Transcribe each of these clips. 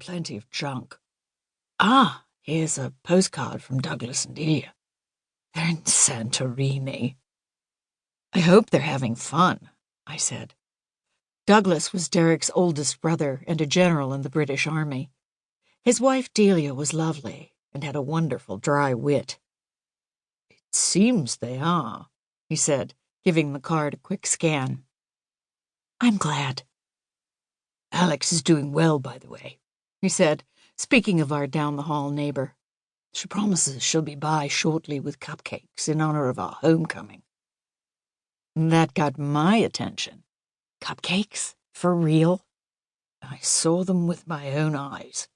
plenty of junk. Ah, here's a postcard from Douglas and Delia. They're in Santorini. I hope they're having fun, I said. Douglas was Derek's oldest brother and a general in the British Army. His wife Delia was lovely and had a wonderful dry wit. It seems they are, he said, giving the card a quick scan. I'm glad. Alex is doing well, by the way, he said, speaking of our down-the-hall neighbor. She promises she'll be by shortly with cupcakes in honor of our homecoming. That got my attention. Cupcakes? For real? I saw them with my own eyes.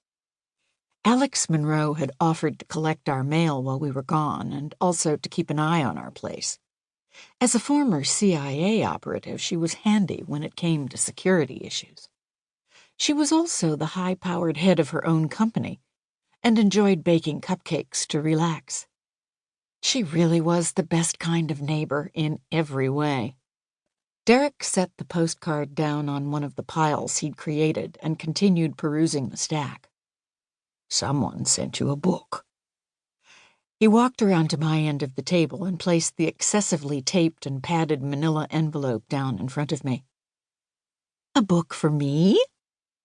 Alex Monroe had offered to collect our mail while we were gone and also to keep an eye on our place. As a former CIA operative, she was handy when it came to security issues. She was also the high-powered head of her own company and enjoyed baking cupcakes to relax. She really was the best kind of neighbor in every way. Derek set the postcard down on one of the piles he'd created and continued perusing the stack. Someone sent you a book. He walked around to my end of the table and placed the excessively taped and padded manila envelope down in front of me. A book for me?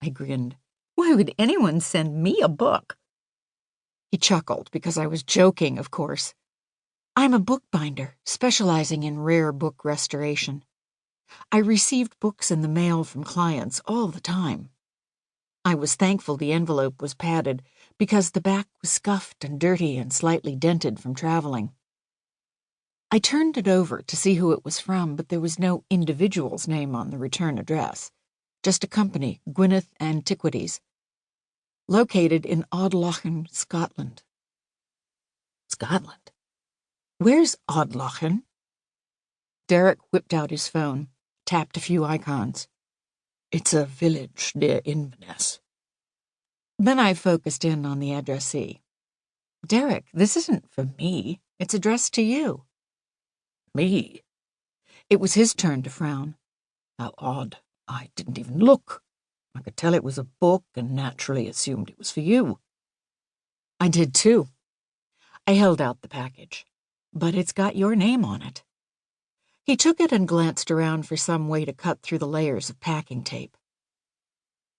I grinned. Why would anyone send me a book? He chuckled because I was joking, of course. I'm a bookbinder, specializing in rare book restoration. I received books in the mail from clients all the time. I was thankful the envelope was padded because the back was scuffed and dirty and slightly dented from traveling. I turned it over to see who it was from, but there was no individual's name on the return address, just a company, Gwyneth Antiquities, located in Audlochan, Scotland. Scotland? Where's Audlochan? Derek whipped out his phone, tapped a few icons. It's a village near Inverness. Then I focused in on the addressee. Derek, this isn't for me. It's addressed to you. Me? It was his turn to frown. How odd. I didn't even look. I could tell it was a book and naturally assumed it was for you. I did too. I held out the package. But it's got your name on it. He took it and glanced around for some way to cut through the layers of packing tape.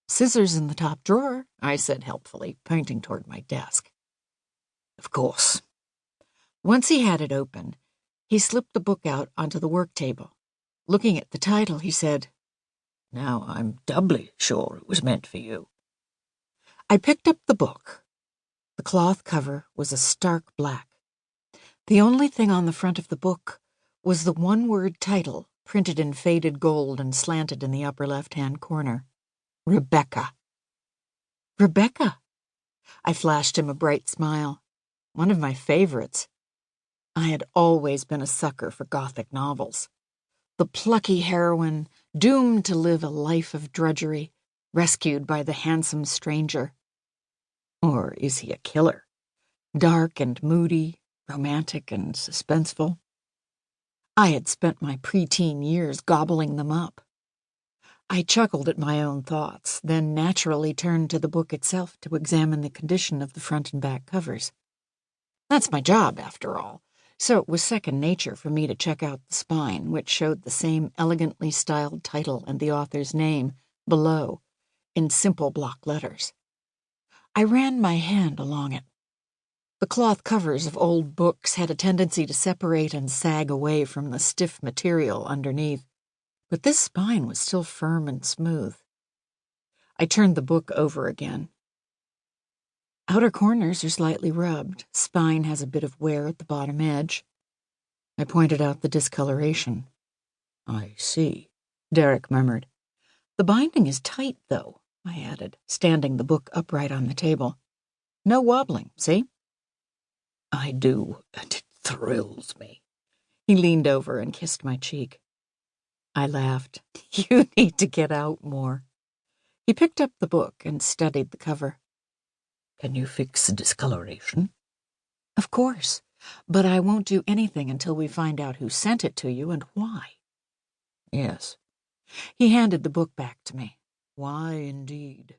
Scissors in the top drawer, I said helpfully, pointing toward my desk. Of course. Once he had it open, he slipped the book out onto the work table. Looking at the title, he said, Now I'm doubly sure it was meant for you. I picked up the book. The cloth cover was a stark black. The only thing on the front of the book was the one-word title printed in faded gold and slanted in the upper left-hand corner. Rebecca. Rebecca. I flashed him a bright smile. One of my favorites. I had always been a sucker for gothic novels. The plucky heroine, doomed to live a life of drudgery, rescued by the handsome stranger. Or is he a killer? Dark and moody, romantic and suspenseful. I had spent my preteen years gobbling them up. I chuckled at my own thoughts, then naturally turned to the book itself to examine the condition of the front and back covers. That's my job, after all, so it was second nature for me to check out the spine, which showed the same elegantly styled title and the author's name below, in simple block letters. I ran my hand along it. The cloth covers of old books had a tendency to separate and sag away from the stiff material underneath, but this spine was still firm and smooth. I turned the book over again. Outer corners are slightly rubbed. Spine has a bit of wear at the bottom edge. I pointed out the discoloration. I see, Derek murmured. The binding is tight, though, I added, standing the book upright on the table. No wobbling, see? I do, and it thrills me. He leaned over and kissed my cheek. I laughed. You need to get out more. He picked up the book and studied the cover. Can you fix the discoloration? Of course, but I won't do anything until we find out who sent it to you and why. Yes. He handed the book back to me. Why, indeed.